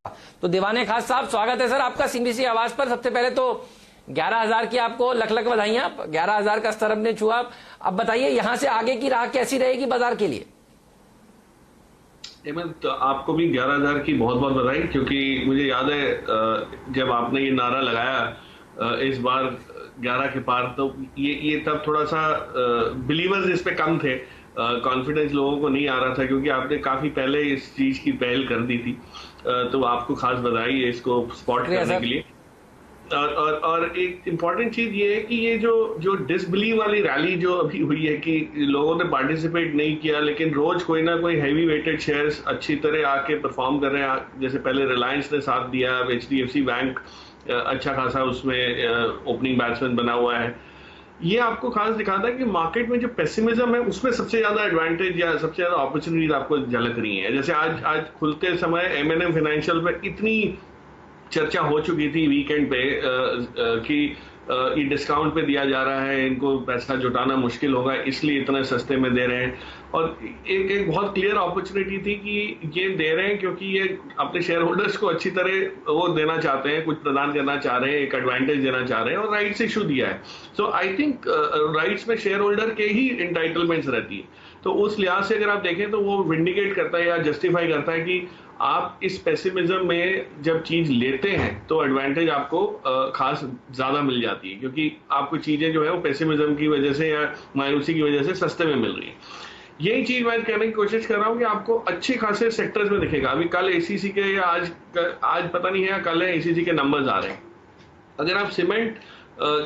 तो दीवाने खास साहब, स्वागत है सर आपका सीबीसी आवाज पर। सबसे पहले तो 11,000 की आपको लख लख बधाइयां। 11,000 का स्तर हमने छुआ। अब बताइए यहां से आगे की राह कैसी रहेगी बाजार के लिए? तो आपको भी 11,000 की बहुत बहुत बधाई, क्योंकि मुझे याद है जब आपने ये नारा लगाया इस बार 11 के पार, तो ये तब थोड़ा सा बिलीवर्स इस पे कम थे, कॉन्फिडेंस लोगों को नहीं आ रहा था, क्योंकि आपने काफी पहले इस चीज की पहल कर दी थी। तो आपको खास बधाई है इसको स्पॉट करने के लिए। और एक इम्पॉर्टेंट चीज ये है कि ये जो डिसबिलीव वाली रैली जो अभी हुई है कि लोगों ने पार्टिसिपेट नहीं किया, लेकिन रोज कोई ना कोई हैवी वेटेड शेयर्स अच्छी तरह आके परफॉर्म कर रहे हैं। जैसे पहले रिलायंस ने साथ दिया, अब एचडीएफसी बैंक अच्छा खासा उसमें ओपनिंग बैट्समैन बना हुआ है। ये आपको खास दिखाता है कि मार्केट में जो पेसिमिज्म है उसमें सबसे ज्यादा एडवांटेज या सबसे ज्यादा अपॉर्चुनिटीज आपको झलक रही है। जैसे आज खुलते समय एमएनएम फाइनेंशियल पे इतनी चर्चा हो चुकी थी वीकेंड पे कि ये डिस्काउंट पे दिया जा रहा है, इनको पैसा जुटाना मुश्किल होगा इसलिए इतने सस्ते में दे रहे हैं। और एक बहुत क्लियर अपॉर्चुनिटी थी कि ये दे रहे हैं क्योंकि ये अपने शेयर होल्डर्स को अच्छी तरह वो देना चाहते हैं, कुछ प्रदान करना चाह रहे हैं, एक एडवांटेज देना चाह रहे हैं, और राइट्स इशू दिया है। सो आई थिंक राइट्स में शेयर होल्डर के ही इंटाइटलमेंट्स रहती है। तो उस लिहाज से अगर आप देखें तो वो विंडिकेट करता है या जस्टिफाई करता है कि आप इस पेसिमिज्म में जब चीज लेते हैं तो एडवांटेज आपको खास ज्यादा मिल जाती है, क्योंकि आपको चीजें जो है वो पेसिमिज्म की वजह से या मायूसी की वजह से सस्ते में मिल रही है। यही चीज मैं कहने की कोशिश कर रहा हूं कि आपको अच्छे खासे सेक्टर्स में दिखेगा। अभी कल एसीसी के या आज पता नहीं है या कल है एसीसी के नंबर्स आ रहे हैं। अगर आप सीमेंट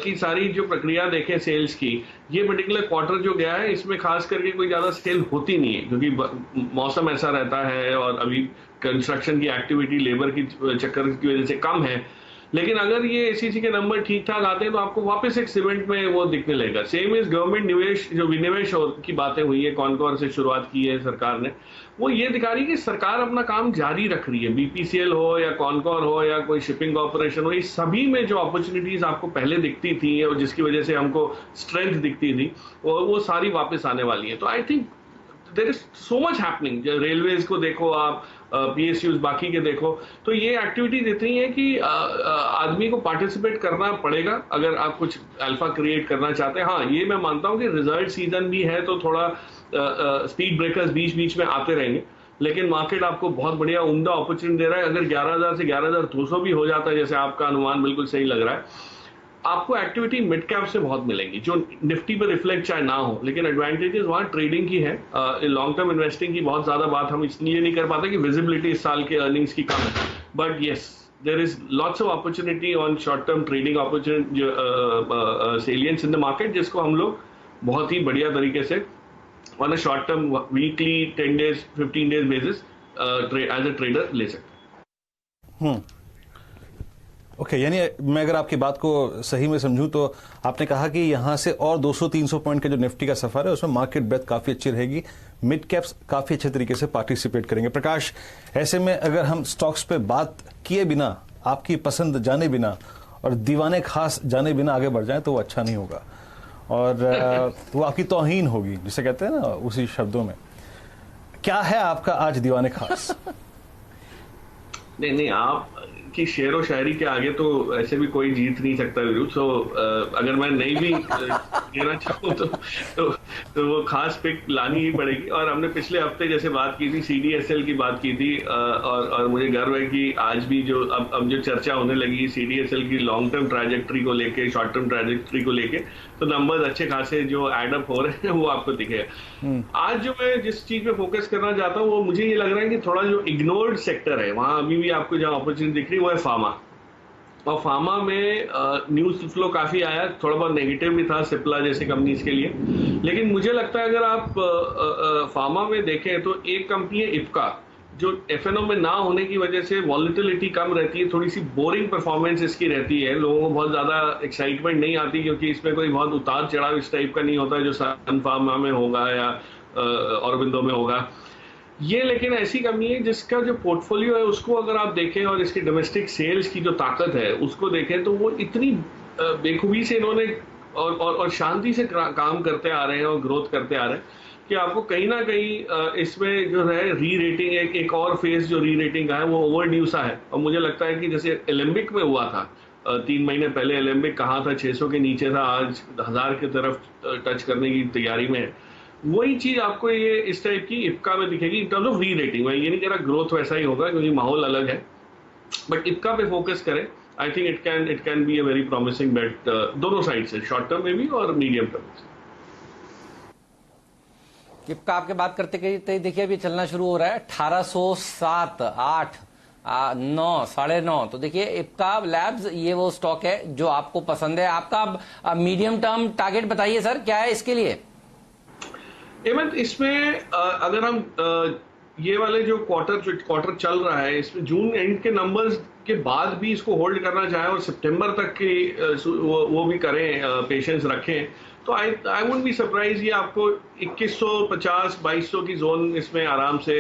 की सारी जो प्रक्रिया देखें सेल्स की, ये पर्टिकुलर क्वार्टर जो गया है इसमें खास करके कोई ज्यादा सेल होती नहीं है, क्योंकि मौसम ऐसा रहता है और अभी कंस्ट्रक्शन की एक्टिविटी लेबर की चक्कर की वजह से कम है। लेकिन अगर ये एसीसी के नंबर ठीक ठाक आते हैं तो आपको वापस एक सीमेंट में वो दिखने लगेगा। सेम इज गवर्नमेंट निवेश, जो विनिवेश की बातें हुई है, कॉनकॉर से शुरुआत की है सरकार ने, वो ये दिखा रही है कि सरकार अपना काम जारी रख रही है। बीपीसीएल हो या कॉनकॉर हो या कोई शिपिंग कॉर्पोरेशन हो, इस सभी में जो अपॉर्चुनिटीज आपको पहले दिखती थी और जिसकी वजह से हमको स्ट्रेंथ दिखती थी वो सारी वापस आने वाली है। तो I think there is so much happening. Railways को देखो आप, पीएसयूज बाकी के देखो, तो ये एक्टिविटीज इतनी है कि आदमी को पार्टिसिपेट करना पड़ेगा अगर आप कुछ अल्फा क्रिएट करना चाहते हैं। हाँ, ये मैं मानता हूं कि रिजल्ट सीजन भी है तो थोड़ा स्पीड ब्रेकर्स बीच बीच में आते रहेंगे, लेकिन मार्केट आपको बहुत बढ़िया उम्दा अपॉर्चुनिटी दे रहा है। अगर 11,000 से 11,200 भी हो जाता है, जैसे आपका अनुमान बिल्कुल सही लग रहा है, आपको एक्टिविटी मिड कैप से बहुत मिलेगी जो निफ्टी पर रिफ्लेक्ट चाहे ना हो, लेकिन एडवांटेजेस वहां ट्रेडिंग की है। लॉन्ग टर्म इन्वेस्टिंग की बहुत ज्यादा बात हम इसलिए नहीं कर पाते कि विजिबिलिटी इस साल के अर्निंग्स की कम है, but yes there is lots of opportunity on short term trading opportunity salience in the market, जिसको हम लोग बहुत ही बढ़िया तरीके से on a short term weekly 10 days 15 days basis as a trader ले सकते हैं। ओके, यानी मैं अगर आपकी बात को सही में समझूं तो आपने कहा कि यहां से और 200-300 पॉइंट का जो निफ्टी का सफर है उसमें मार्केट ब्रेथ काफी अच्छी रहेगी, मिड कैप्स काफी अच्छे तरीके से पार्टिसिपेट करेंगे। प्रकाश, ऐसे में अगर हम स्टॉक्स पे बात किए बिना, आपकी पसंद जाने बिना और दीवाने खास जाने बिना आगे बढ़ जाए तो वो अच्छा नहीं होगा, और वो आपकी तौहीन होगी, जिसे कहते हैं ना उसी शब्दों में। क्या है आपका आज दीवाने खास? नहीं, आप कि शेर व शायरी के आगे तो ऐसे भी कोई जीत नहीं सकता विरुद्ध। सो अगर मैं नहीं भी देना चाहूँ तो वो खास पिक लानी ही पड़ेगी। और हमने पिछले हफ्ते जैसे बात की थी, सीडीएसएल की बात की थी, और मुझे गर्व है कि आज भी जो अब जो चर्चा होने लगी सीडीएसएल की लॉन्ग टर्म ट्रैजेक्टरी को लेके, शॉर्ट टर्म ट्रैजेक्टरी को लेके, तो नंबर्स अच्छे खासे जो एडअप हो रहे हैं वो आपको दिखेगा। आज जो मैं जिस चीज पे फोकस करना चाहता हूँ वो मुझे ये लग रहा है कि थोड़ा जो इग्नोर्ड सेक्टर है वहां अभी भी आपको जहां अपॉर्चुनिटी दिख रही है वो है फार्मा। और फार्मा में न्यूज फ्लो काफी आया, थोड़ा बहुत नेगेटिव भी था सिप्ला जैसे कंपनीज के लिए, लेकिन मुझे लगता है अगर आप फार्मा में देखें तो एक कंपनी है इप्का, जो एफएनओ में ना होने की वजह से वॉलिटिलिटी कम रहती है, थोड़ी सी बोरिंग परफॉर्मेंस इसकी रहती है, लोगों को बहुत ज्यादा एक्साइटमेंट नहीं आती क्योंकि इसमें कोई बहुत उतार चढ़ाव इस टाइप का नहीं होता जो सन फार्मा में होगा या औरबिंदो में होगा। ये लेकिन ऐसी कंपनी है जिसका जो पोर्टफोलियो है उसको अगर आप देखें और इसकी डोमेस्टिक सेल्स की जो ताकत है उसको देखें तो वो इतनी बेखूबी से इन्होंने और शांति से काम करते आ रहे हैं और ग्रोथ करते आ रहे हैं कि आपको कहीं ना कहीं इसमें जो है री रेटिंग एक और फेज जो री रेटिंग का है वो ओवर ड्यू सा है। और मुझे लगता है कि जैसे ओलंपिक में हुआ था 3 महीने पहले, ओलंपिक कहाँ था, 600 के नीचे था, आज 1000 की तरफ टच करने की तैयारी में है। वही चीज आपको ये इस टाइप की इप्का में दिखेगी इन टर्म्स ऑफ री रेटिंग। मैं ये नहीं कह रहा ग्रोथ वैसा ही होगा क्योंकि माहौल अलग है, बट इप्का पे फोकस करें। I think it can be a very promising bet दोनों साइड से, शॉर्ट टर्म में भी और मीडियम टर्म में। इप्का आपके बात करते करते देखिए अभी चलना शुरू हो रहा है 1807, 8, 9, 9.5। तो देखिए इप्का लैब्स ये वो स्टॉक है जो आपको पसंद है। आपका मीडियम टर्म टारगेट बताइए सर, क्या है इसके लिए? हेमंत, इसमें अगर हम ये वाले जो क्वार्टर चल रहा है, इसमें जून एंड के नंबर्स के बाद भी इसको होल्ड करना चाहें और सितंबर तक की वो भी करें, पेशेंस रखें, तो आई वुडंट बी सरप्राइज ये आपको 2150, 2200 की जोन इसमें आराम से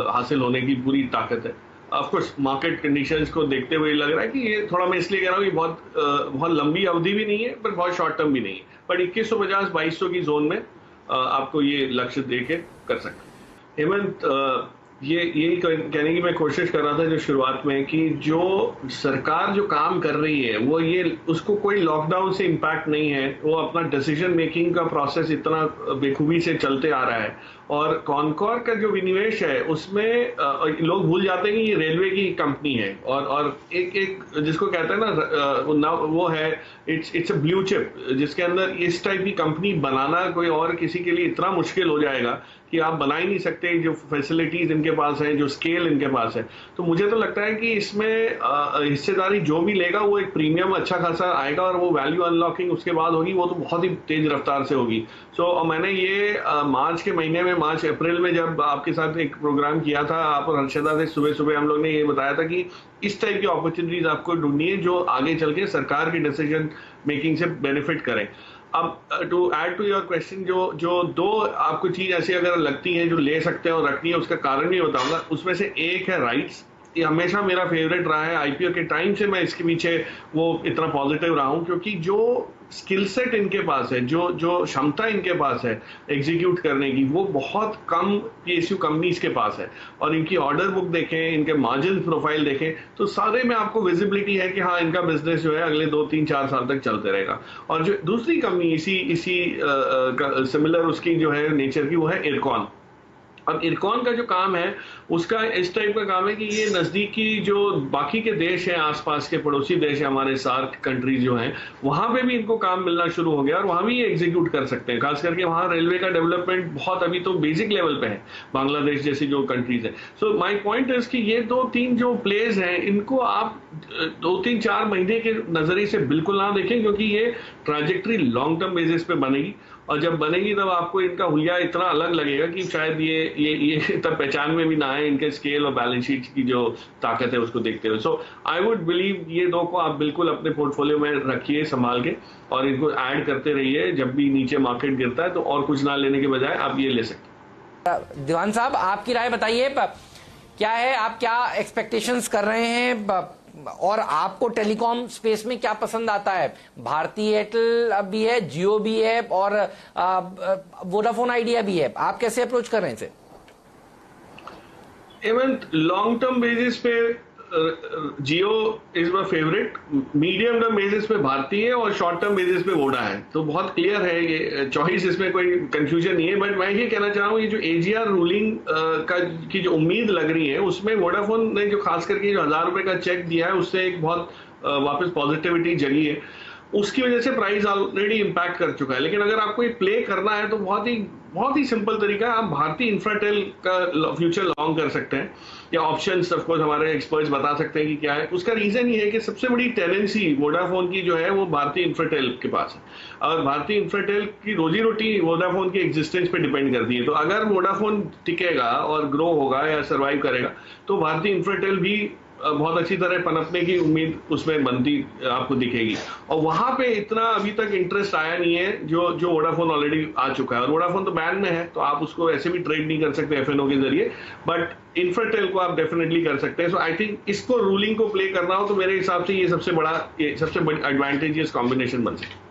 हासिल होने की पूरी ताकत है। ऑफ कोर्स मार्केट कंडीशंस को देखते हुए लग रहा है कि ये थोड़ा, मैं इसलिए कह रहा हूँ, ये बहुत लंबी अवधि भी नहीं है पर बहुत शॉर्ट टर्म भी नहीं है, बट 2150, 2200 की जोन में आपको ये लक्ष्य देके कर सकते हैं। हेमंत, यही कहने की मैं कोशिश कर रहा था जो शुरुआत में कि जो सरकार जो काम कर रही है वो ये उसको कोई लॉकडाउन से इम्पैक्ट नहीं है। वो अपना डिसीजन मेकिंग का प्रोसेस इतना बेखूबी से चलते आ रहा है और कॉनकॉर का जो विनिवेश है उसमें लोग भूल जाते हैं कि ये रेलवे की कंपनी है और एक जिसको कहते हैं ना वो है इट्स अ ब्लू चिप, जिसके अंदर इस टाइप की कंपनी बनाना कोई और किसी के लिए इतना मुश्किल हो जाएगा कि आप बना ही नहीं सकते। जो फैसिलिटीज इनके पास है, जो स्केल इनके पास है, तो मुझे तो लगता है कि इसमें हिस्सेदारी जो भी लेगा वो एक प्रीमियम अच्छा खासा आएगा और वो वैल्यू अनलॉकिंग उसके बाद होगी, वो तो बहुत ही तेज रफ्तार से होगी। सो मैंने ये मार्च के महीने में, मार्च अप्रैल में जब आपके साथ एक प्रोग्राम किया था, आप और हर्षदा से सुबह सुबह हम लोग ने ये बताया था कि इस टाइप की अपॉर्चुनिटीज आपको ढूंढनी है जो आगे चल के सरकार की डिसीजन मेकिंग से बेनिफिट करें। अब to add to your question, जो दो आपको चीज ऐसी अगर लगती है जो ले सकते हैं और रखनी है, उसका कारण भी बताऊंगा। उसमें से एक है राइट्स। ये हमेशा मेरा फेवरेट रहा है, आईपीओ के टाइम से मैं इसके पीछे वो इतना पॉजिटिव रहा हूं क्योंकि जो स्किल सेट इनके पास है, जो क्षमता इनके पास है एग्जीक्यूट करने की, वो बहुत कम पीएसयू कंपनीज के पास है। और इनकी ऑर्डर बुक देखें, इनके मार्जिन प्रोफाइल देखें, तो सारे में आपको विजिबिलिटी है कि हाँ इनका बिजनेस जो है अगले 2, 3, 4 साल तक चलते रहेगा। और जो दूसरी कंपनी इसी सिमिलर उसकी जो है नेचर की, वो है इरकॉन। अब इरकॉन का जो काम है उसका इस टाइप का काम है कि ये नजदीकी जो बाकी के देश हैं, आसपास के पड़ोसी देश हैं हमारे, सार्क कंट्रीज जो हैं, वहां पे भी इनको काम मिलना शुरू हो गया और वहां भी ये एग्जीक्यूट कर सकते हैं। खास करके वहां रेलवे का डेवलपमेंट बहुत अभी तो बेसिक लेवल पे है, बांग्लादेश जैसी जो कंट्रीज है। सो माय पॉइंट इज कि ये 2-3 जो प्लेस हैं इनको आप 2-3-4 महीने के नजरिए से बिल्कुल ना देखें क्योंकि ये ट्रांजेक्टरी लॉन्ग टर्म बेसिस पे बनेगी और जब बनेगी तब आपको इनका हुलिया इतना अलग लगेगा कि शायद ये तब पहचान में भी ना आए, इनके स्केल और बैलेंस शीट की जो ताकत है उसको देखते हुए। सो आई वुड बिलीव ये दो को आप बिल्कुल अपने पोर्टफोलियो में रखिए संभाल के और इनको ऐड करते रहिए। जब भी नीचे मार्केट गिरता है तो और कुछ ना लेने के बजाय आप ये ले सकते हैं। दीवान साहब, आपकी राय बताइए, क्या है, आप क्या एक्सपेक्टेशंस कर रहे हैं और आपको टेलीकॉम स्पेस में क्या पसंद आता है? भारती एयरटेल भी है, जियो भी है और वोडाफोन आइडिया भी है। आप कैसे अप्रोच कर रहे हैं इसे? हेमंत, लॉन्ग टर्म बेसिस पे Jio is my favourite, medium term basis पे भारती है और शॉर्ट टर्म बेसिस पे वोडा है। तो बहुत क्लियर है ये चॉइस, इसमें कोई कंफ्यूजन नहीं है। बट मैं ये कहना चाह रहा हूँ, ये जो एजीआर रूलिंग की जो उम्मीद लग रही है उसमें वोडाफोन ने जो खास करके जो 1000 रुपए का चेक दिया है उससे एक बहुत वापस पॉजिटिविटी जगी है। उसकी वजह से प्राइस ऑलरेडी इंपैक्ट कर चुका है। लेकिन अगर आपको ये प्ले करना है तो बहुत ही सिंपल तरीका है, आप भारतीय इंफ्राटेल का फ्यूचर लॉन्ग कर सकते हैं या ऑप्शंस ऑफ कोर्स हमारे एक्सपर्ट्स बता सकते हैं कि क्या है। उसका रीजन ये है कि सबसे बड़ी टेनेंसी वोडाफोन की जो है वो भारतीय इंफ्राटेल के पास है और भारतीय इंफ्राटेल की रोजी रोटी वोडाफोन की एग्जिस्टेंस पे डिपेंड करती है। तो अगर वोडाफोन टिकेगा और ग्रो होगा या सर्वाइव करेगा तो भारतीय इंफ्राटेल भी बहुत अच्छी तरह पनपने की उम्मीद उसमें बनती आपको दिखेगी। और वहां पे इतना अभी तक इंटरेस्ट आया नहीं है जो वोडाफोन ऑलरेडी आ चुका है। और वोडाफोन तो बैन में है तो आप उसको ऐसे भी ट्रेड नहीं कर सकते एफएनओ के जरिए, बट इंफ्राटेल को आप डेफिनेटली कर सकते हैं। सो आई थिंक इसको रूलिंग को प्ले करना हो तो मेरे हिसाब से ये सबसे बड़ी एडवांटेजियस कॉम्बिनेशन बन सकता है।